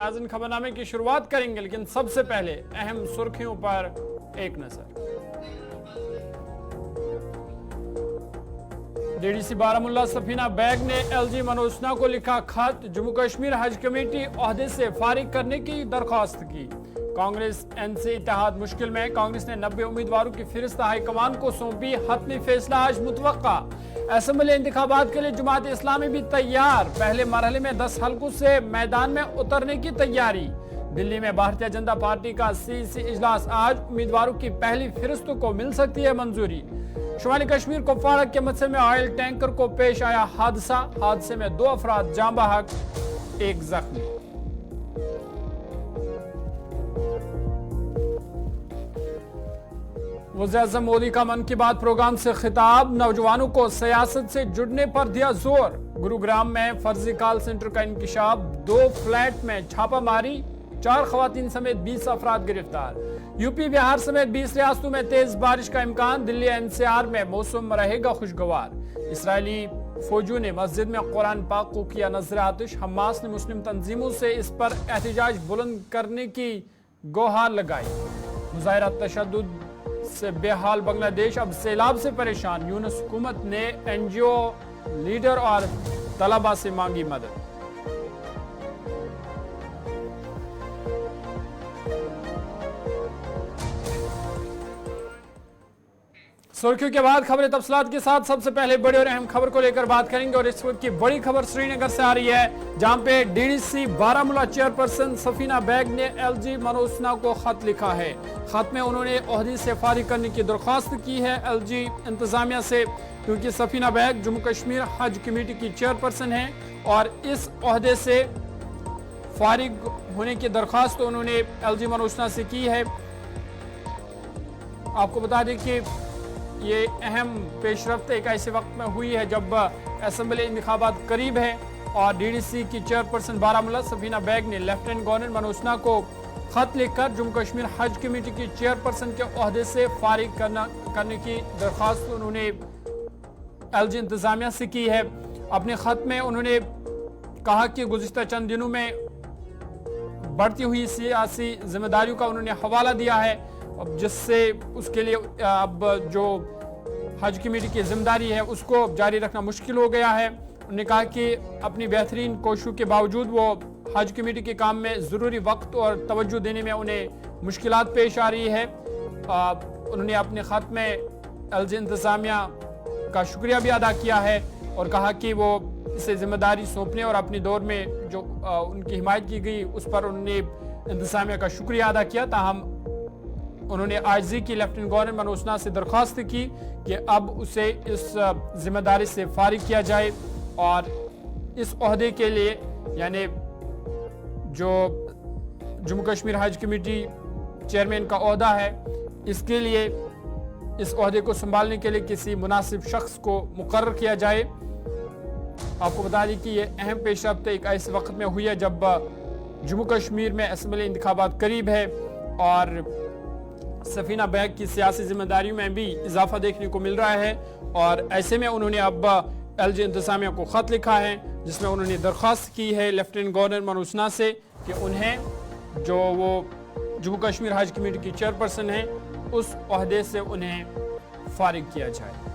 नाज़रीन, खबरनामे की शुरुआत करेंगे, लेकिन सबसे पहले अहम सुर्खियों पर एक नजर। डीडीसी बारामुल्ला सफीना बैग ने एलजी मनोजना को लिखा खत, जम्मू कश्मीर हज कमेटी ओहदे से फारिग करने की दरख्वास्त की। कांग्रेस एनसी इत्तेहाद मुश्किल में, कांग्रेस ने 90 उम्मीदवारों की फिहरिस्त हाईकमान को सौंपी। हतमी फैसला आज मुतवक्का। असेंबली इंतखाबात के लिए जमात इस्लामी भी तैयार। पहले मरहले में 10 हल्कों से मैदान में उतरने की तैयारी। दिल्ली में भारतीय जनता पार्टी का सीईसी इजलास आज, उम्मीदवारों की पहली फिहरिस्त को मिल सकती है मंजूरी। शुमाली कश्मीर कुपवाड़ा के मदसे में ऑयल टैंकर को पेश आया हादसे में 2 अफराद जाँ बहक, 1 जख्मी। वज़ीर-ए-आज़म मोदी का मन की बात प्रोग्राम से खिताब, नौजवानों को सियासत से जुड़ने पर दिया जोर। गुरुग्राम में फर्जी कॉल सेंटर का इंकशाफ, 2 फ्लैट में छापामारी, 4 खवातीन समेत 20 अफराद गिरफ्तार। यूपी बिहार समेत 20 रियासतों में तेज बारिश का इम्कान, दिल्ली एनसीआर में मौसम रहेगा खुशगवार। इसराइली फौजियों ने मस्जिद में कुरान पाक को किया नजर आतिश। हमास ने मुस्लिम तंजीमों से इस पर एहतजाज बुलंद करने की गुहार लगाई। मुजाहिरा तशद्दुद से बेहाल बांग्लादेश, अब सैलाब से परेशान। यूनुस हुकूमत ने एनजीओ लीडर और तलबा से मांगी मदद। सुर्खियों के बाद खबरें तफसीलात के साथ। सबसे पहले बड़ी और अहम खबर को लेकर बात करेंगे और इस वक्त की बड़ी खबर श्रीनगर से आ रही है, जहां पे DDC Baramulla chairperson Safina bag ने एलजी मनोजना को खत लिखा है। खत में उन्होंने ओहदे से फारिग करने की दरख्वास्त की है एलजी इंतजामिया से, क्योंकि सफीना बैग जम्मू कश्मीर हज कमेटी की चेयरपर्सन है और इस ओहदे से फारिग होने की दरख्वास्त उन्होंने एलजी मनोजना से की है। आपको बता दें कि ये अहम पेशरफ्त एक ऐसे वक्त में हुई है जब असेंबली इंतखाबात करीब है और डीडीसी की चेयरपर्सन बारामूला सफीना बैग ने लेफ्टिनेंट गवर्नर मनोजना को खत लिखकर जम्मू कश्मीर हज कमेटी की चेयरपर्सन के ओहदे से फारिग करने की दरख्वास्त उन्होंने एलजी इंतजामिया से की है। अपने खत में उन्होंने कहा कि गुज़िश्ता चंद दिनों में बढ़ती हुई सियासी जिम्मेदारियों का उन्होंने हवाला दिया है, जिससे उसके लिए अब जो हज कमेटी की जिम्मेदारी है उसको जारी रखना मुश्किल हो गया है। उन्होंने कहा कि अपनी बेहतरीन कोशिशों के बावजूद वो हज कमेटी के काम में ज़रूरी वक्त और तवज्जो देने में उन्हें मुश्किलात पेश आ रही है। उन्होंने अपने ख़त में एलजी इंतज़ामिया का शुक्रिया भी अदा किया है और कहा कि वो इसे जिम्मेदारी सौंपने और अपने दौर में जो उनकी हिमायत की गई उस पर उन्होंने इंतज़ामिया का शुक्रिया अदा किया। ताहम उन्होंने आईजी की लेफ्टिनेंट गवर्नर मनोजना से दरख्वास्त की कि अब उसे इस जिम्मेदारी से फारिग किया जाए और इस ओहदे के लिए, यानी जो जम्मू कश्मीर हज कमेटी चेयरमैन का ओहदा है, इसके लिए इस ओहदे को संभालने के लिए किसी मुनासिब शख्स को मुकर्रर किया जाए। आपको बता दें कि ये अहम पेशरफ्त एक ऐसे वक्त में हुई है जब जम्मू कश्मीर में असेंबली इंतखाबात करीब है और सफीना बैग की सियासी जिम्मेदारियों में भी इजाफा देखने को मिल रहा है। और ऐसे में उन्होंने अब एलजी इंतजामिया को खत लिखा है जिसमें उन्होंने दरख्वास्त की है लेफ्टिनेंट गवर्नर मनोजना से कि उन्हें जो वो जम्मू कश्मीर हज कमेटी की चेयरपर्सन है उस ओहदे से उन्हें फारिग किया जाए।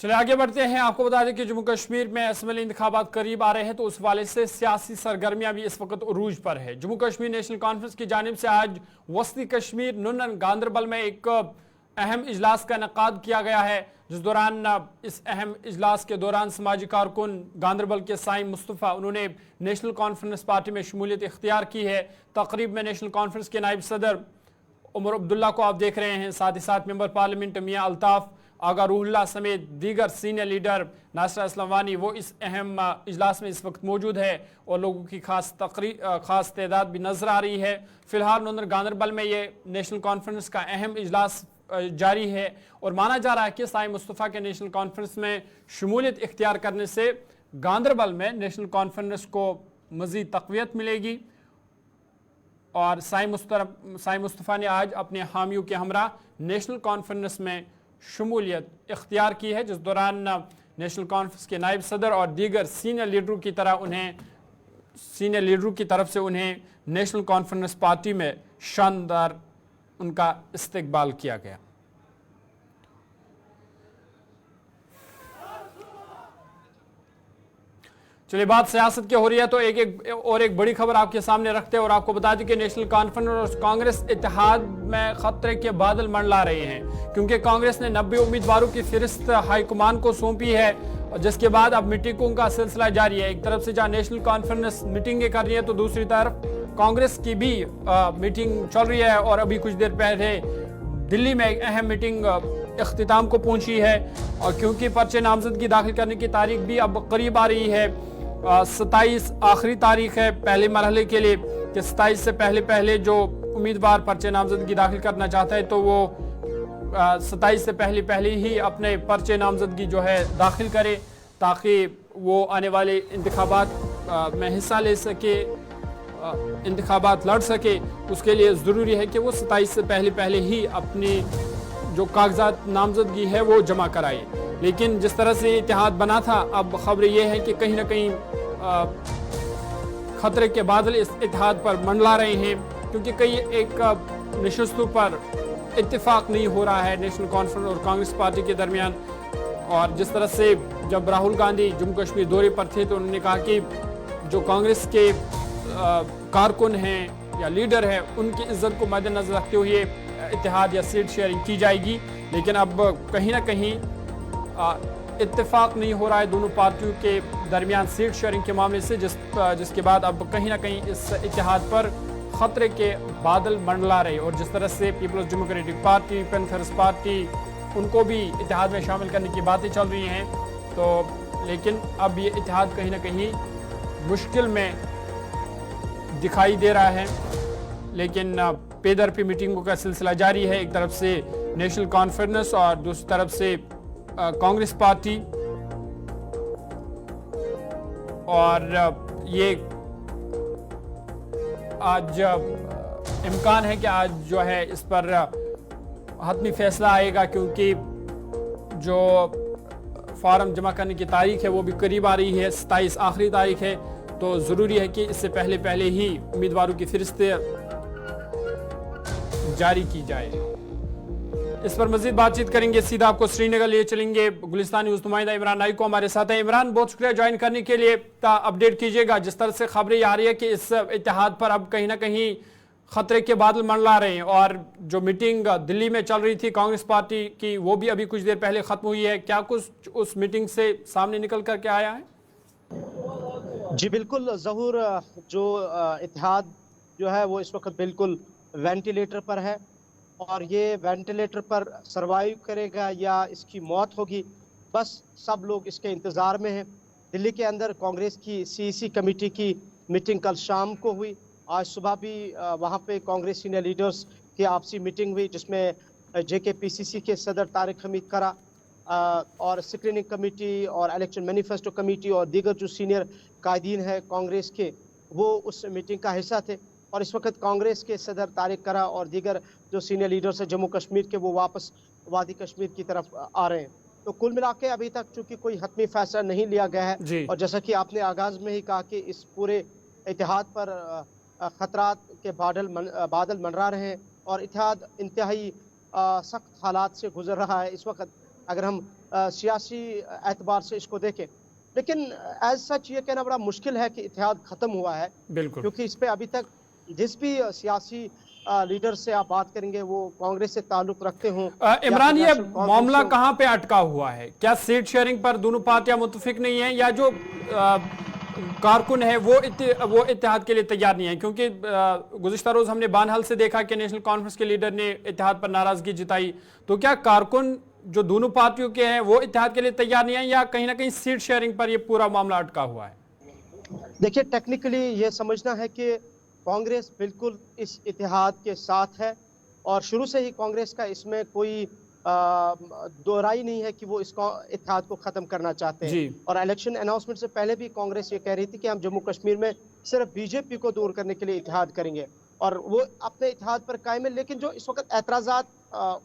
चलिए आगे बढ़ते हैं। आपको बता दें कि जम्मू कश्मीर में असेंबली इंतखाबात करीब आ रहे हैं, तो उस वाले से सियासी सरगर्मियां भी इस वक्त उरूज पर है। जम्मू कश्मीर नेशनल कॉन्फ्रेंस की जानिब से आज वस्ती कश्मीर नुनन गांदरबल में एक अहम इजलास का इनेकाद किया गया है, जिस दौरान इस अहम इजलास के दौरान समाजी कारकुन गांदरबल के साईं मुस्तफ़ा उन्होंने नेशनल कॉन्फ्रेंस पार्टी में शमूलियत इख्तियार की है। तकरीब में नेशनल कॉन्फ्रेंस के नायब सदर उमर अब्दुल्ला को आप देख रहे हैं, साथ ही साथ मेंबर पार्लियामेंट मियां अल्ताफ, आगा रूहुल्लाह समेत दीगर सीनियर लीडर नासरा इस्लामानी वो इस अहम इजलास में इस वक्त मौजूद है और लोगों की खास तादाद भी नजर आ रही है। फिलहाल नुनर गांदरबल में ये नेशनल कॉन्फ्रेंस का अहम इजलास जारी है और माना जा रहा है कि साईं मुस्तफ़ा के नेशनल कॉन्फ्रेंस में शमूलियत इख्तियार करने से गांदरबल में नेशनल कॉन्फ्रेंस को मज़ीद तक़वियत मिलेगी और साई मुस्तफ़ा ने आज अपने हामियों के हमरा नेशनल कॉन्फ्रेंस में शमूलियत इख्तियार की है, जिस दौरान नेशनल कॉन्फ्रेंस के नायब सदर और दीगर सीनियर लीडरों की तरफ से उन्हें नेशनल कॉन्फ्रेंस पार्टी में शानदार उनका इस्तकबाल किया गया। चलिए, बात सियासत की हो रही है तो एक बड़ी खबर आपके सामने रखते हैं और आपको बता दें कि नेशनल कॉन्फ्रेंस और कांग्रेस इत्तेहाद में खतरे के बादल मंडला रहे हैं, क्योंकि कांग्रेस ने 90 उम्मीदवारों की फहरिस्त हाईकमान को सौंपी है, जिसके बाद अब मीटिंगों का सिलसिला जारी है। एक तरफ से जहां नेशनल कॉन्फ्रेंस मीटिंगें कर रही है तो दूसरी तरफ कांग्रेस की भी मीटिंग चल रही है और अभी कुछ देर पहले दिल्ली में एक अहम मीटिंग इख्तिताम को पहुंची है। और क्योंकि पर्चे नामजदगी दाखिल करने की तारीख भी अब करीब आ रही है, 27 आखिरी तारीख है पहले मरहले के लिए कि 27 से पहले जो उम्मीदवार पर्चे नामजदगी दाखिल करना चाहता है तो वो 27 से पहले ही अपने पर्चे नामजदगी जो है दाखिल करे, ताकि वो आने वाले इंतखाबात में हिस्सा ले सके, इंतखाबात लड़ सके। उसके लिए ज़रूरी है कि वो 27 से पहले ही अपनी जो कागजात नामजदगी है वो जमा कराए। लेकिन जिस तरह से इत्तेहाद बना था, अब खबर ये है कि कहीं ना कहीं खतरे के बादल इस इत्तेहाद पर मंडला रहे हैं, क्योंकि कई एक नशस्तों पर इत्तेफाक नहीं हो रहा है नेशनल कॉन्फ्रेंस और कांग्रेस पार्टी के दरमियान। और जिस तरह से जब राहुल गांधी जम्मू कश्मीर दौरे पर थे तो उन्होंने कहा कि जो कांग्रेस के कारकुन हैं या लीडर हैं उनकी इज्जत को मद्देनजर रखते हुए इत्तेहाद या सीट शेयरिंग की जाएगी। लेकिन अब कहीं ना कहीं इत्तेफाक नहीं हो रहा है दोनों पार्टियों के दरमियान सीट शेयरिंग के मामले से, जिसके बाद अब कहीं ना कहीं इस इत्तेहाद पर खतरे के बादल मंडला रहे। और जिस तरह से पीपल्स डेमोक्रेटिक पार्टी, पैंथर्स पार्टी, उनको भी इत्तेहाद में शामिल करने की बातें चल रही हैं, तो लेकिन अब ये इत्तेहाद कहीं ना कहीं मुश्किल में दिखाई दे रहा है। लेकिन पेदर पे मीटिंगों का सिलसिला जारी है, एक तरफ से नेशनल कॉन्फ्रेंस और दूसरी तरफ से कांग्रेस पार्टी। और ये आज इम्कान है कि आज जो है इस पर हतमी फैसला आएगा, क्योंकि जो फॉर्म जमा करने की तारीख है वो भी करीब आ रही है, 27 आखिरी तारीख है। तो ज़रूरी है कि इससे पहले ही उम्मीदवारों की फहरिस्तें जारी की जाए। इस पर मजीद बातचीत करेंगे, सीधा आपको श्रीनगर लिए चलेंगे। गुलिस्तान न्यूज़ नुमाइंदा इमरान नाइक को हमारे साथ है। इमरान, बहुत शुक्रिया ज्वाइन करने के लिए। अपडेट कीजिएगा, जिस तरह से खबरें आ रही है कि इस इत्तेहाद पर अब कहीं ना कहीं खतरे के बादल मंडला रहे हैं, और जो मीटिंग दिल्ली में चल रही थी कांग्रेस पार्टी की वो भी अभी कुछ देर पहले खत्म हुई है। क्या कुछ उस मीटिंग से सामने निकल कर के आया है? जी बिल्कुल ज़हूर, जो इत्तेहाद जो है वो इस वक्त बिल्कुल वेंटिलेटर पर है, और ये वेंटिलेटर पर सरवाइव करेगा या इसकी मौत होगी, बस सब लोग इसके इंतज़ार में हैं। दिल्ली के अंदर कांग्रेस की सीईसी कमेटी की मीटिंग कल शाम को हुई। आज सुबह भी वहाँ पे कांग्रेस सीनियर लीडर्स की आपसी मीटिंग हुई, जिसमें JKPCC के सदर तारिक हमीद करा और स्क्रीनिंग कमेटी और इलेक्शन मैनिफेस्टो कमेटी और दीगर जो सीनियर कायदीन है कांग्रेस के, वो उस मीटिंग का हिस्सा थे। और इस वक्त कांग्रेस के सदर तारिक करा और दीगर जो सीनियर लीडर्स हैं जम्मू कश्मीर के, वो वापस वादी कश्मीर की तरफ आ रहे हैं। तो कुल मिला के अभी तक चूंकि कोई हतमी फैसला नहीं लिया गया है, और जैसा कि आपने आगाज में ही कहा कि इस पूरे इत्तेहाद पर खतरात के बादल मंडरा रहे हैं और इत्तेहाद इंतहाई सख्त हालात से गुजर रहा है इस वक्त, अगर हम सियासी एतबार से इसको देखें। लेकिन एज सच ये कहना बड़ा मुश्किल है कि इत्तेहाद ख़त्म हुआ है, क्योंकि इस पे अभी तक जिस भी सियासी लीडर से आप बात करेंगे वो कांग्रेस से ताल्लुक रखते हों। इमरान, ये मामला कहाँ पे अटका हुआ है? क्या सीट शेयरिंग पर दोनों पार्टियां मुत्तफिक नहीं है, या जो कारकुन है वो इत्तेहाद के लिए तैयार नहीं है? क्योंकि गुज़िश्ता रोज हमने बानहल से देखा कि नेशनल कॉन्फ्रेंस के लीडर ने इत्तेहाद पर नाराजगी जताई। तो क्या कारकुन जो दोनों पार्टियों के हैं वो इत्तेहाद के लिए तैयार नहीं है, या कहीं ना कहीं सीट शेयरिंग पर ये पूरा मामला अटका हुआ है? देखिए, टेक्निकली ये समझना है कि कांग्रेस बिल्कुल इस इत्तेहाद के साथ है, और शुरू से ही कांग्रेस का इसमें कोई दो राय नहीं है कि वो इस इत्तेहाद को ख़त्म करना चाहते हैं। और इलेक्शन अनाउंसमेंट से पहले भी कांग्रेस ये कह रही थी कि हम जम्मू कश्मीर में सिर्फ बीजेपी को दूर करने के लिए इत्तेहाद करेंगे। और वो अपने इत्तेहाद पर कायम है। लेकिन जो इस वक्त एतराज़ात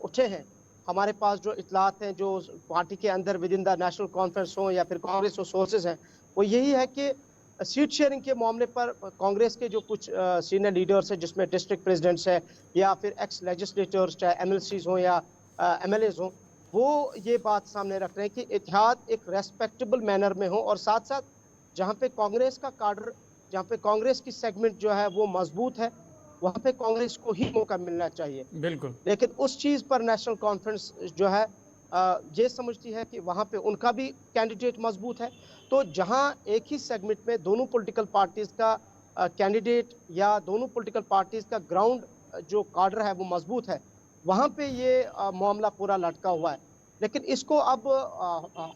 उठे हैं, हमारे पास जो इतलात हैं, जो पार्टी के अंदर with in the national conference हो या फिर कांग्रेस हो सोर्सेज हैं, वो यही है कि सीट शेयरिंग के मामले पर कांग्रेस के जो कुछ सीनियर लीडर्स हैं, जिसमें डिस्ट्रिक्ट प्रेसिडेंट्स है या फिर एक्स लेजिस्लेटर्स, चाहे एमएलसीज हो या एमएलएज हो, वो ये बात सामने रख रहे हैं कि इत्तेहाद एक रेस्पेक्टेबल मैनर में हो और साथ साथ जहाँ पे कांग्रेस का काडर, जहाँ पे कांग्रेस की सेगमेंट जो है वो मजबूत है, वहाँ पे कांग्रेस को ही मौका मिलना चाहिए। बिल्कुल। लेकिन उस चीज़ पर नेशनल कॉन्फ्रेंस जो है ये समझती है कि वहाँ पे उनका भी कैंडिडेट मजबूत है। तो जहाँ एक ही सेगमेंट में दोनों पॉलिटिकल पार्टीज़ का कैंडिडेट या दोनों पॉलिटिकल पार्टीज़ का ग्राउंड जो काडर है वो मजबूत है, वहाँ पे ये मामला पूरा लटका हुआ है। लेकिन इसको अब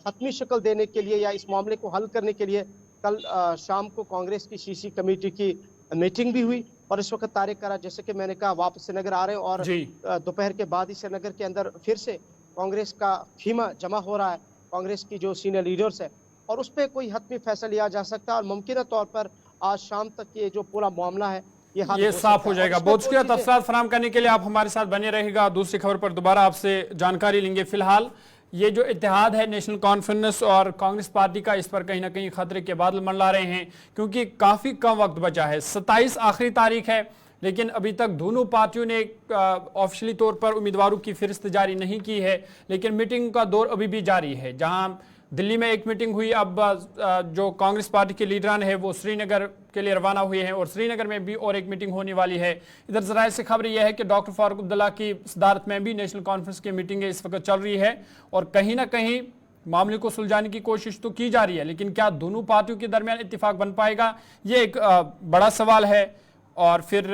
हतमी शक्ल देने के लिए या इस मामले को हल करने के लिए कल शाम को कांग्रेस की सीसी कमेटी की मीटिंग भी हुई और इस वक्त तारिक करा, जैसे कि मैंने कहा, वापस श्रीनगर आ रहे हैं और दोपहर के बाद ही श्रीनगर के अंदर फिर से कांग्रेस का खीमा जमा हो रहा है, कांग्रेस की जो सीनियर लीडर्स है, और उस पर कोई हतमी फैसला लिया जा सकता है और मुमकिन तौर पर आज शाम तक ये जो पूरा मामला है ये साफ हो जाएगा। बहुत शुक्रिया तफसीलात फराहम करने के लिए, आप हमारे साथ बने रहेगा। दूसरी खबर पर दोबारा आपसे जानकारी लेंगे। फिलहाल ये जो इत्तेहाद है नेशनल कॉन्फ्रेंस और कांग्रेस पार्टी का, इस पर कहीं ना कहीं खतरे के बादल मंडरा रहे हैं, क्योंकि काफी कम वक्त बचा है। 27 आखिरी तारीख है, लेकिन अभी तक दोनों पार्टियों ने ऑफिशियली तौर पर उम्मीदवारों की फहरिस्त जारी नहीं की है, लेकिन मीटिंग का दौर अभी भी जारी है। जहां दिल्ली में एक मीटिंग हुई, अब जो कांग्रेस पार्टी के लीडरान है वो श्रीनगर के लिए रवाना हुए हैं और श्रीनगर में भी और एक मीटिंग होने वाली है। इधर जराये से खबर यह है कि डॉक्टर फारूक अब्दुल्ला की सदारत में भी नेशनल कॉन्फ्रेंस की मीटिंग इस वक्त चल रही है और कहीं ना कहीं मामले को सुलझाने की कोशिश तो की जा रही है, लेकिन क्या दोनों पार्टियों के दरमियान इत्तेफाक बन पाएगा, ये एक बड़ा सवाल है। और फिर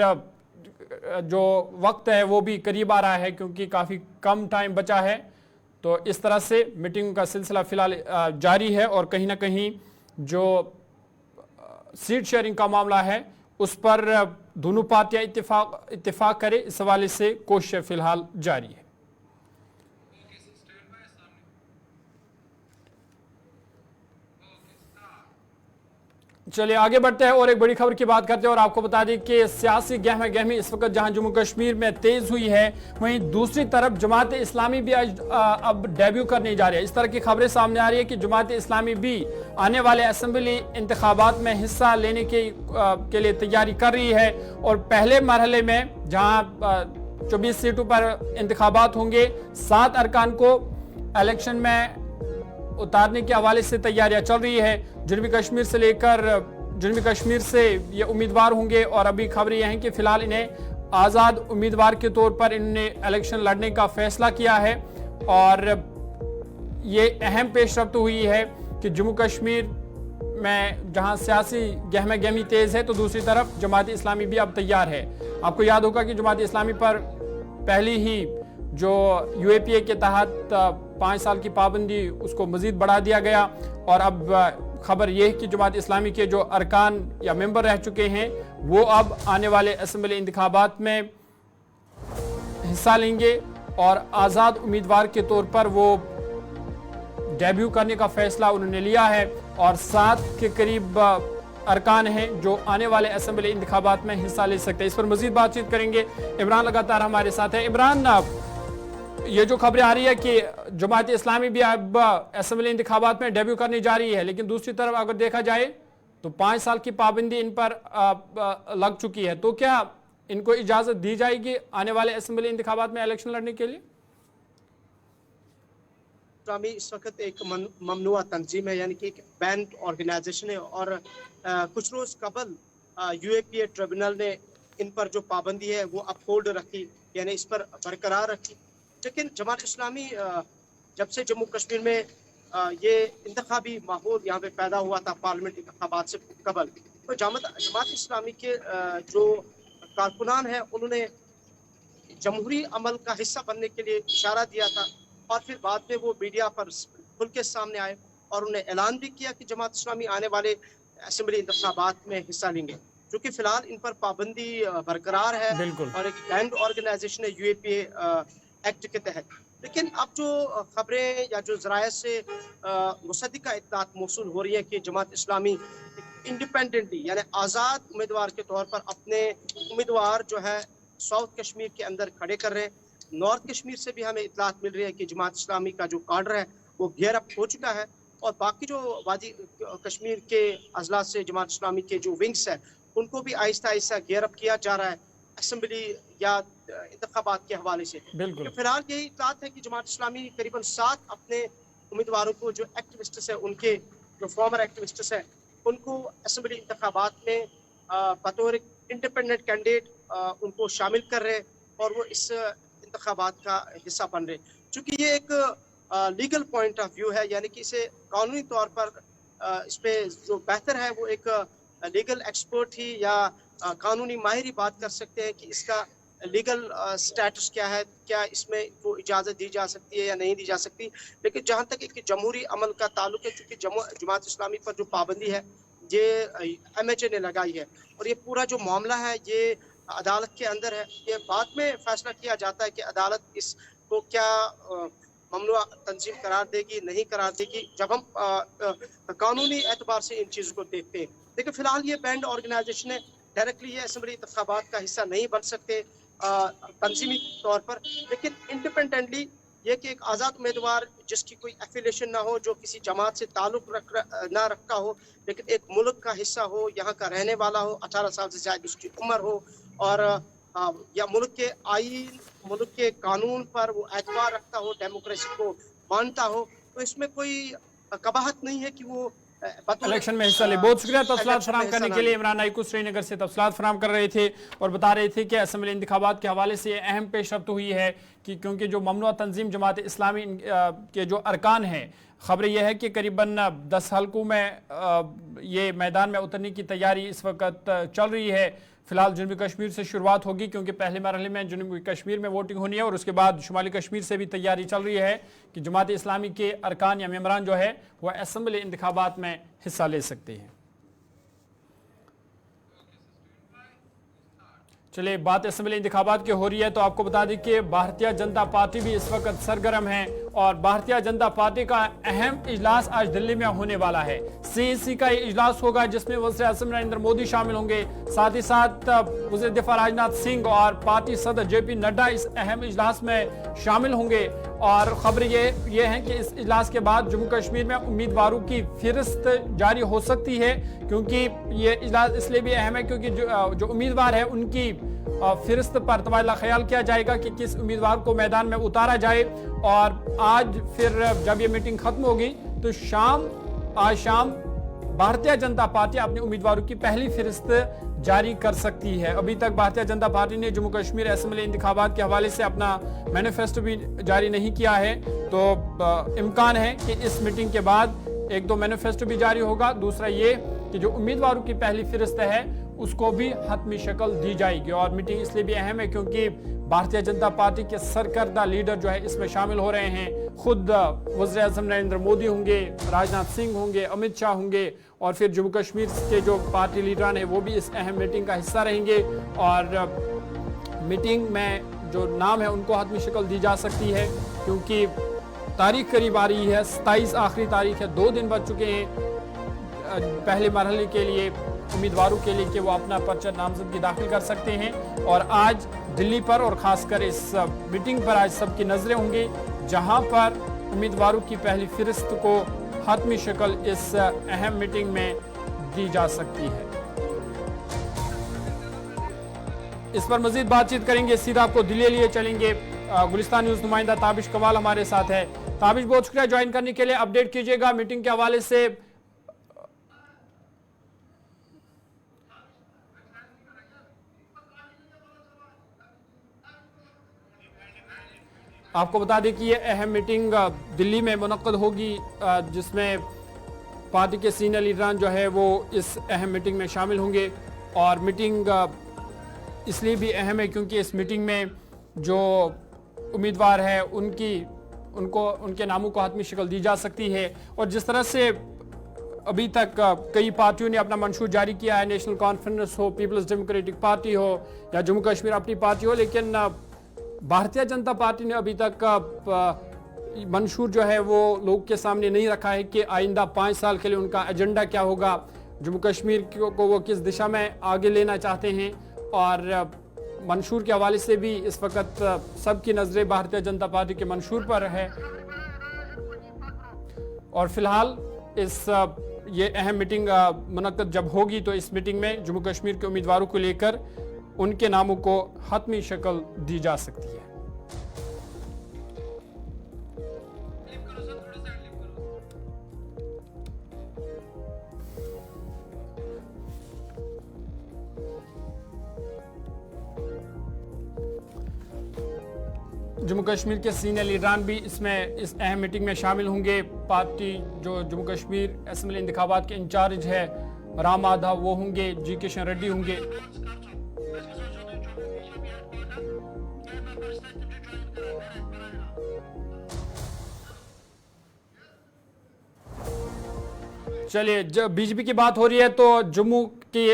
जो वक्त है वो भी करीब आ रहा है, क्योंकि काफ़ी कम टाइम बचा है। तो इस तरह से मीटिंग का सिलसिला फिलहाल जारी है और कहीं ना कहीं जो सीट शेयरिंग का मामला है उस पर दोनों पार्टियां इत्तेफाक करे, इस हवाले से कोशिश फिलहाल जारी है। चलिए आगे बढ़ते हैं और एक बड़ी खबर की बात करते हैं और आपको बता दें कि सियासी गहमा गहमी इस वक्त जहां जम्मू कश्मीर में तेज हुई है, वहीं दूसरी तरफ जमात इस्लामी भी अब डेब्यू करने जा रही है। इस तरह की खबरें सामने आ रही है कि जमात इस्लामी भी आने वाले असेंबली इंतखाबात में हिस्सा लेने के लिए तैयारी कर रही है और पहले मरहले में जहां 24 सीटों पर इंतखाबात होंगे, 7 अरकान को इलेक्शन में उतारने के हवाले से तैयारियां चल रही है। जनूबी कश्मीर से ये उम्मीदवार होंगे और अभी खबर यह है कि फिलहाल इन्हें आज़ाद उम्मीदवार के तौर पर इन्होंने इलेक्शन लड़ने का फैसला किया है और ये अहम पेशरफ्त हुई है कि जम्मू कश्मीर में जहां सियासी गहमा गहमी तेज है, तो दूसरी तरफ जमात इस्लामी भी अब तैयार है। आपको याद होगा कि जमात इस्लामी पर पहली ही जो यूएपीए के तहत 5 साल की पाबंदी उसको मजीद बढ़ा दिया गया और अब खबर यह है कि जमात इस्लामी के जो अरकान या मेंबर रह चुके हैं वो अब आने वाले असेंबली इंतखाबात में हिस्सा लेंगे और आज़ाद उम्मीदवार के तौर पर वो डेब्यू करने का फैसला उन्होंने लिया है और 7 के करीब अरकान हैं जो आने वाले असेंबली इंतखाबात में हिस्सा ले सकते हैं। इस पर मजीद बातचीत करेंगे। इमरान लगातार हमारे साथ है। इमरान, ये जो खबरें आ रही है कि जमात इस्लामी भी अब असेंबली इंतखाबात में डेब्यू करने जा रही है, लेकिन दूसरी तरफ अगर देखा जाए तो 5 साल की पाबंदी इन पर लग चुकी है, तो क्या इनको इजाजत दी जाएगी आने वाले असेंबली इंतखाबात में इलेक्शन लड़ने के लिए? इस्लामी इस वक्त एक ममनुआ तंजीम है, यानी कि एक बैंड ऑर्गेनाइजेशन है और कुछ रोज कबल यूएपीए ट्रिब्यूनल ने इन पर जो पाबंदी है वो अपहोल्ड रखी, यानी इस पर बरकरार रखी। लेकिन जमात इस्लामी जब से जम्मू कश्मीर में ये इंतखाबी माहौल यहाँ पे पैदा हुआ था पार्लियामेंट इंतखाबात से कबल, तो जमात इस्लामी के जो कारकुनान हैं उन्होंने जमहूरी अमल का हिस्सा बनने के लिए इशारा दिया था और फिर बाद में वो मीडिया पर खुल के सामने आए और उन्होंने ऐलान भी किया कि जमात इस्लामी आने वाले असेंबली इंतखाबात में हिस्सा लेंगे, जो कि फिलहाल इन पर पाबंदी बरकरार है और एक बैंड ऑर्गेनाइजेशन है यूएपीए एक्ट के तहत। लेकिन अब जो खबरें या जो जराये से मुसद्दिका इत्तलात मौसूल हो रही है कि जमात इस्लामी इंडिपेंडेंटली यानी आज़ाद उम्मीदवार के तौर पर अपने उम्मीदवार जो है साउथ कश्मीर के अंदर खड़े कर रहे हैं। नॉर्थ कश्मीर से भी हमें इत्तलात मिल रही है कि जमात इस्लामी का जो काडर है वो घेर अप हो चुका है और बाकी जो वादी कश्मीर के अजला से जमात इस्लामी के जो विंग्स है उनको भी आहिस्ता आहिस्ता घेर अप किया जा रहा है असेंबली या इंतखाबात के हवाले से। बिल्कुल। फिलहाल यही इत्तलात है कि जमात इस्लामी करीबन 7 अपने उम्मीदवारों को जो एक्टिविस्ट है उनके जो फॉर्मर एक्टिविस्ट है उनको असेंबली इंतखाबात में बतौर इंडिपेंडेंट कैंडिडेट उनको शामिल कर रहे और वो इस इंतखाबात का हिस्सा बन रहे। चूँकि ये एक लीगल पॉइंट ऑफ व्यू है यानी कि इसे कानूनी तौर पर इस पे जो बेहतर है वो एक लीगल एक्सपर्ट ही या कानूनी माहिर ही बात कर सकते हैं कि इसका लीगल स्टेटस क्या है, क्या इसमें वो इजाज़त दी जा सकती है या नहीं दी जा सकती। लेकिन जहाँ तक एक जमहूरी अमल का ताल्लुक है, चूँकि जमात इस्लामी पर जो पाबंदी है ये MHA ने लगाई है और ये पूरा जो मामला है ये अदालत के अंदर है। ये बाद में फैसला किया जाता है कि अदालत इसको क्या ममनुआ तंजीम करार देगी नहीं करार देगी जब हम कानूनी एतबार से इन चीज़ों को देखते हैं। लेकिन फिलहाल ये बैंड ऑर्गेनाइजेशन है, डायरेक्टली ये असेंबली इंतखाबात का हिस्सा नहीं बन सकते तंजीमी तौर पर, लेकिन इंडिपेंडेंटली ये कि एक आज़ाद उम्मीदवार जिसकी कोई एफिलिएशन ना हो, जो किसी जमात से ताल्लुक ना रखता हो, लेकिन एक मुल्क का हिस्सा हो, यहाँ का रहने वाला हो, 18 साल से ज़्यादा उसकी उम्र हो और या मुल्क के आईन मुल्क के कानून पर वो एतबार रखता हो, डेमोक्रेसी को मानता हो, तो इसमें कोई कबाहत नहीं है कि वो इलेक्शन में हिस्सा ले। बहुत शुक्रिया तफसीलात फराहम करने के लिए। इमरान नाइकू श्रीनगर से तफसीलात फराहम कर रहे थे और बता रहे थे कि असेंबली इंतखाबात के हवाले से अहम पेशरफ्त हुई है कि क्योंकि जो ममनुआ तंजीम जमात इस्लामी के जो अरकान हैं, खबर यह है कि करीबन 10 हल्कों में ये मैदान में उतरने की तैयारी इस वक्त चल रही है। फिलहाल जनूबी कश्मीर से शुरुआत होगी क्योंकि पहले मरहले में जनूबी कश्मीर में वोटिंग होनी है और उसके बाद शुमाली कश्मीर से भी तैयारी चल रही है कि जमात इस्लामी के अरकान या मेम्बरान जो है वह असेंबली इंतखाबात में हिस्सा ले सकते हैं। चलिए, बात असेंबली इंतखाबात की हो रही है तो आपको बता दें कि भारतीय जनता पार्टी भी इस वक्त सरगर्म है और भारतीय जनता पार्टी का अहम इजलास आज दिल्ली में होने वाला है। CEC का इजलास होगा जिसमें वज़ीर आज़म नरेंद्र मोदी शामिल होंगे, साथ ही साथ वज़ीर दिफा राजनाथ सिंह और पार्टी सदर JP नड्डा इस अहम इजलास में शामिल होंगे। और खबर ये है कि इस इजलास के बाद जम्मू कश्मीर में उम्मीदवारों की फिहरिस्त जारी हो सकती है, क्योंकि ये इजलास इसलिए भी अहम है क्योंकि जो उम्मीदवार है उनकी फिहरिस्त पर तबादला ख्याल किया जाएगा कि किस उम्मीदवार को मैदान में उतारा जाए। और आज फिर जब ये मीटिंग खत्म होगी तो आज शाम भारतीय जनता पार्टी अपने उम्मीदवारों की पहली फिहरिस्त जारी कर सकती है। अभी तक भारतीय जनता पार्टी ने जम्मू कश्मीर असेंबली इंतखाबात के हवाले से अपना मैनिफेस्टो भी जारी नहीं किया है, तो इम्कान है कि इस मीटिंग के बाद एक दो मैनिफेस्टो भी जारी होगा। दूसरा ये कि जो उम्मीदवारों की पहली फिहरिस्त है उसको भी हतमी शक्ल दी जाएगी। और मीटिंग इसलिए भी अहम है क्योंकि भारतीय जनता पार्टी के सरकर्दा लीडर जो है इसमें शामिल हो रहे हैं। खुद वज़ीर आज़म नरेंद्र मोदी होंगे, राजनाथ सिंह होंगे, अमित शाह होंगे और फिर जम्मू कश्मीर के जो पार्टी लीडरान हैं वो भी इस अहम मीटिंग का हिस्सा रहेंगे। और मीटिंग में जो नाम है उनको हतमी शक्ल दी जा सकती है क्योंकि तारीख करीब आ रही है। 27 आखिरी तारीख है, 2 दिन बच चुके हैं पहले मरहले के लिए उम्मीदवारों के लिए कि वो अपना पर्चा नामजदगी दाखिल कर सकते हैं। और आज दिल्ली पर और ख़ासकर इस मीटिंग पर आज सबकी नज़रें होंगी जहां पर उम्मीदवारों की पहली फिहरिस्त को हतमी शक्ल इस अहम मीटिंग में दी जा सकती है। इस पर मजीद बातचीत करेंगे, सीधा आपको दिल्ली लिए चलेंगे। गुलिस्तान न्यूज़ नुमाइंदा ताबिश कमाल हमारे साथ है। ताबिश, बहुत शुक्रिया ज्वाइन करने के लिए। अपडेट कीजिएगा मीटिंग के हवाले से। आपको बता दें कि ये अहम मीटिंग दिल्ली में मुनक्कद होगी जिसमें पार्टी के सीनियर लीडरान जो है वो इस अहम मीटिंग में शामिल होंगे। और मीटिंग इसलिए भी अहम है क्योंकि इस मीटिंग में जो उम्मीदवार है उनके नामों को हतमी शक्ल दी जा सकती है। और जिस तरह से अभी तक कई पार्टियों ने अपना मंशूर जारी किया है, नेशनल कॉन्फ्रेंस हो, पीपल्स डेमोक्रेटिक पार्टी हो या जम्मू कश्मीर अपनी पार्टी हो, लेकिन भारतीय जनता पार्टी ने अभी तक मंशूर जो है वो लोग के सामने नहीं रखा है कि आइंदा 5 साल के लिए उनका एजेंडा क्या होगा। जम्मू कश्मीर को वो किस दिशा में आगे लेना चाहते हैं। और मंशूर के हवाले से भी इस वक्त सबकी नजरें भारतीय जनता पार्टी के मंशूर पर है। और फिलहाल ये अहम मीटिंग मुनक्कद जब होगी तो इस मीटिंग में जम्मू कश्मीर के उम्मीदवारों को लेकर उनके नामों को हतमी शक्ल दी जा सकती है। जम्मू कश्मीर के सीनियर लीडरान भी इस अहम मीटिंग में शामिल होंगे। पार्टी जो जम्मू कश्मीर असेंबली इंतखाबात के इंचार्ज है राम माधव, वो होंगे, जी किशन रेड्डी होंगे। चलिए, जब बीजेपी की बात हो रही है तो जम्मू की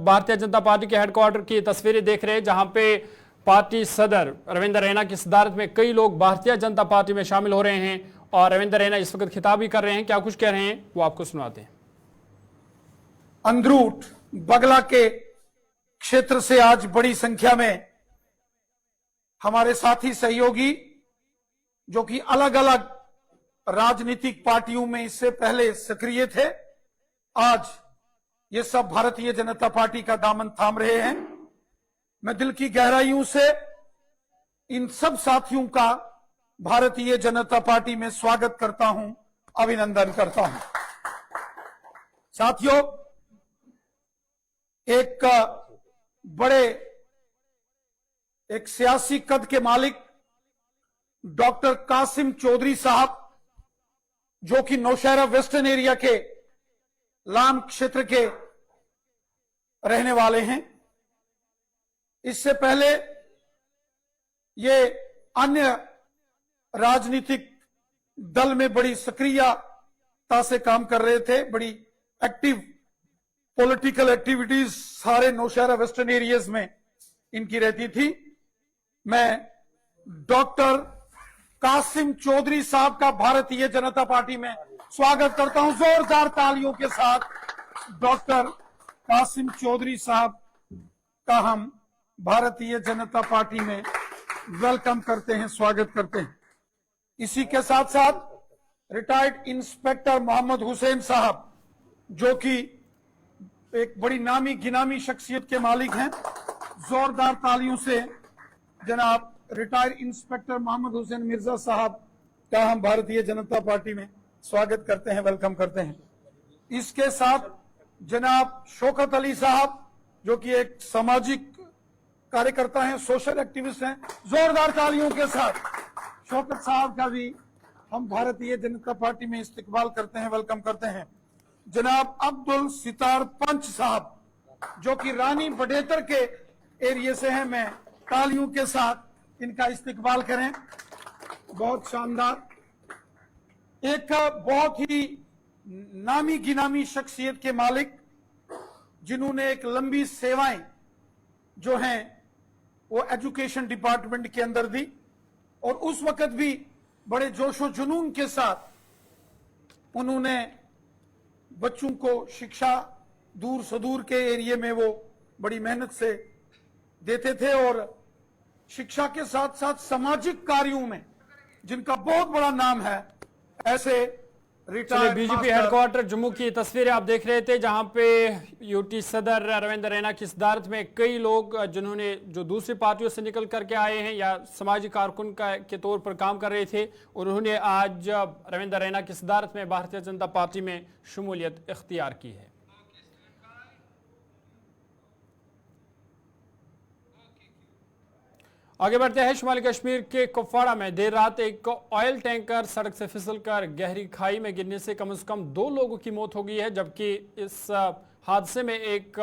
भारतीय जनता पार्टी के हेडक्वार्टर की तस्वीरें देख रहे हैं, जहां पे पार्टी सदर रविंद्र रैना की सदारत में कई लोग भारतीय जनता पार्टी में शामिल हो रहे हैं। और रविंद्र रैना इस वक्त खिताब भी कर रहे हैं। क्या कुछ कह रहे हैं वो आपको सुनाते हैं। अंदरूट बगला के क्षेत्र से आज बड़ी संख्या में हमारे साथी सहयोगी जो कि अलग अलग राजनीतिक पार्टियों में इससे पहले सक्रिय थे, आज ये सब भारतीय जनता पार्टी का दामन थाम रहे हैं। मैं दिल की गहराइयों से इन सब साथियों का भारतीय जनता पार्टी में स्वागत करता हूं, अभिनंदन करता हूं। साथियों, एक सियासी कद के मालिक डॉक्टर कासिम चौधरी साहब, जो कि नौशहरा वेस्टर्न एरिया के लाम क्षेत्र के रहने वाले हैं, इससे पहले ये अन्य राजनीतिक दल में बड़ी सक्रियता से काम कर रहे थे। बड़ी एक्टिव पॉलिटिकल एक्टिविटीज सारे नौशहरा वेस्टर्न एरियाज में इनकी रहती थी। मैं डॉक्टर कासिम चौधरी साहब का भारतीय जनता पार्टी में स्वागत करता हूं, जोरदार तालियों के साथ। डॉक्टर कासिम चौधरी साहब का हम भारतीय जनता पार्टी में वेलकम करते हैं, स्वागत करते हैं। इसी के साथ साथ रिटायर्ड इंस्पेक्टर मोहम्मद हुसैन साहब, जो कि एक बड़ी नामी गिनामी शख्सियत के मालिक हैं, जोरदार तालियों से जनाब रिटायर्ड इंस्पेक्टर मोहम्मद हुसैन मिर्जा साहब का हम भारतीय जनता पार्टी में स्वागत करते हैं, वेलकम करते हैं। इसके साथ जनाब शौकत अली साहब, जो कि एक सामाजिक कार्यकर्ता हैं, सोशल एक्टिविस्ट हैं, जोरदार तालियों के साथ शौकत साहब का भी हम भारतीय जनता पार्टी में इस्तकबाल करते हैं, वेलकम करते हैं। जनाब अब्दुल सितार पंच साहब, जो कि रानी बडेतर के एरिया से हैं, मैं तालियों के साथ इनका इस्तकबाल करें, बहुत शानदार। एक बहुत ही नामी गिनामी शख्सियत के मालिक, जिन्होंने एक लंबी सेवाएं जो हैं वो एजुकेशन डिपार्टमेंट के अंदर दी, और उस वक्त भी बड़े जोशो जुनून के साथ उन्होंने बच्चों को शिक्षा दूर सुदूर के एरिया में वो बड़ी मेहनत से देते थे, और शिक्षा के साथ साथ सामाजिक कार्यों में जिनका बहुत बड़ा नाम है, ऐसे रिटायर्ड बीजेपी हेडक्वार्टर जम्मू की तस्वीरें आप देख रहे थे, जहां पे यूटी सदर रविंद्र रैना की सदारत में कई लोग जिन्होंने जो दूसरी पार्टियों से निकल करके आए हैं या सामाजिक कारकुन के तौर पर काम कर रहे थे, उन्होंने आज रविंद्र रैना की सदारत में भारतीय जनता पार्टी में शमूलियत इख्तियार की है। आगे बढ़ते हैं। शुमाली कश्मीर के कुपवाड़ा में देर रात एक ऑयल टैंकर सड़क से फिसलकर गहरी खाई में गिरने से कम 2 लोगों की मौत हो गई है, जबकि इस हादसे में एक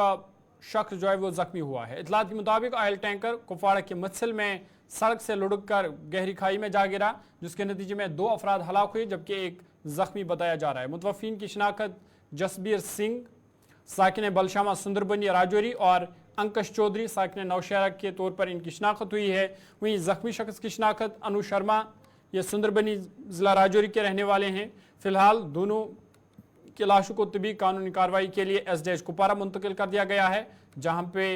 शख्स जो है वो जख्मी हुआ है। इतलात के मुताबिक ऑयल टैंकर कुपवाड़ा के मत्सल में सड़क से लुढ़ककर गहरी खाई में जा गिरा, जिसके नतीजे में 2 अफराद हलाक हुए, जबकि एक जख्मी बताया जा रहा है। मुतवफ़ीन की शिनाख्त जसबीर सिंह साकिन बलशामा सुंदरबनी राजौरी और अंकश चौधरी साकिन नौशहरा के तौर पर इनकी शिनाख्त हुई है। वहीं जख्मी शख्स की शिनाख्त अनु शर्मा, ये सुंदरबनी जिला राजौरी के रहने वाले हैं। फिलहाल दोनों की लाशों को तबी कानूनी कार्रवाई के लिए एसडीएच कुपवारा मुंतकिल कर दिया गया है, जहां पे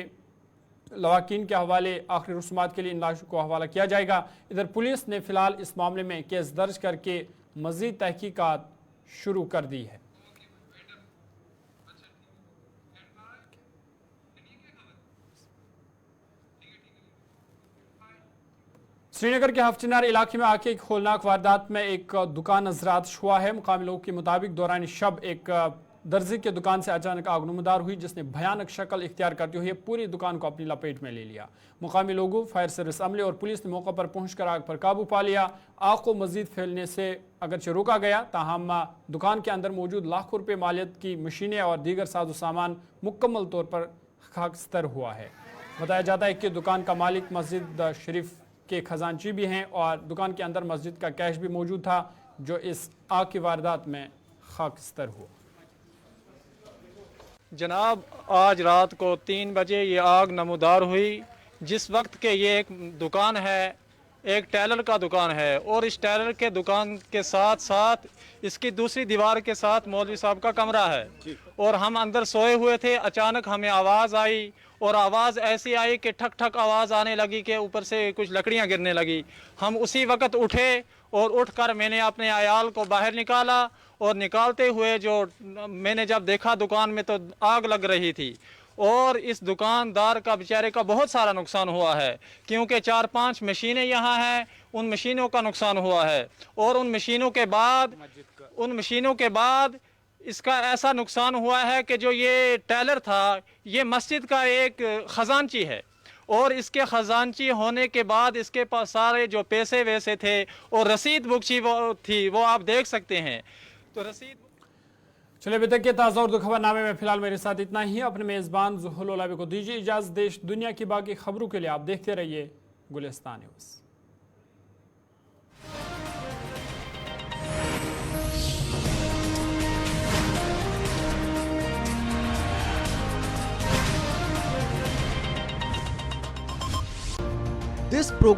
लवाकिन के हवाले आखिरी रस्मात के लिए इन लाशों को हवाला किया जाएगा। इधर पुलिस ने फिलहाल इस मामले में केस दर्ज करके मजीद तहकीकात शुरू कर दी है। श्रीनगर के हफ्चिनार इलाके में आके एक होलनाक वारदात में एक दुकान नजरात हुआ है। मुकामी लोगों के मुताबिक दौरान शब एक दर्जी के दुकान से अचानक आग नमदार हुई, जिसने भयानक शक्ल इख्तियार करते हुए पूरी दुकान को अपनी लपेट में ले लिया। मुकामी लोगों, फायर सर्विस अमले और पुलिस ने मौके पर पहुंचकर आग पर काबू पा लिया। आग को मजीद फैलने से अगरचे रोका गया, ताहम दुकान के अंदर मौजूद लाखों रुपये मालियत की मशीनें और दीगर साजो सामान मुकम्मल तौर पर खाकस्तर हुआ है। बताया जाता है कि दुकान का मालिक मस्जिद शरीफ के खजानची भी हैं और दुकान के अंदर मस्जिद का कैश भी मौजूद था, जो इस आग की वारदात में खाकस्तर हुआ। जनाब, आज रात को 3 बजे ये आग नमदार हुई, जिस वक्त के ये एक दुकान है, एक टेलर का दुकान है और इस टेलर के दुकान के साथ साथ इसकी दूसरी दीवार के साथ मौलवी साहब का कमरा है और हम अंदर सोए हुए थे। अचानक हमें आवाज़ आई और आवाज़ ऐसी आई कि ठक ठक आवाज़ आने लगी कि ऊपर से कुछ लकड़ियां गिरने लगी। हम उसी वक्त उठे और उठकर मैंने अपने आयाल को बाहर निकाला और निकालते हुए मैंने जब देखा दुकान में तो आग लग रही थी और इस दुकानदार का बेचारे का बहुत सारा नुकसान हुआ है, क्योंकि 4-5 मशीनें यहाँ हैं, उन मशीनों का नुकसान हुआ है और उन मशीनों के बाद इसका ऐसा नुकसान हुआ है कि जो ये टेलर था ये मस्जिद का एक खजानची है और इसके खजानची होने के बाद इसके पास सारे जो पैसे वैसे थे और रसीद बुक्सी वो आप देख सकते हैं। तो रसीद चलिए, अभी तक के ताज़ा उर्दू खबरनामे में फिलहाल मेरे साथ इतना ही। अपने मेज़बान ज़ुहुल ओलाबी को दीजिए इजाज़त। देश दुनिया की बाकी खबरों के लिए आप देखते रहिए गुलिस्तान न्यूज़। This program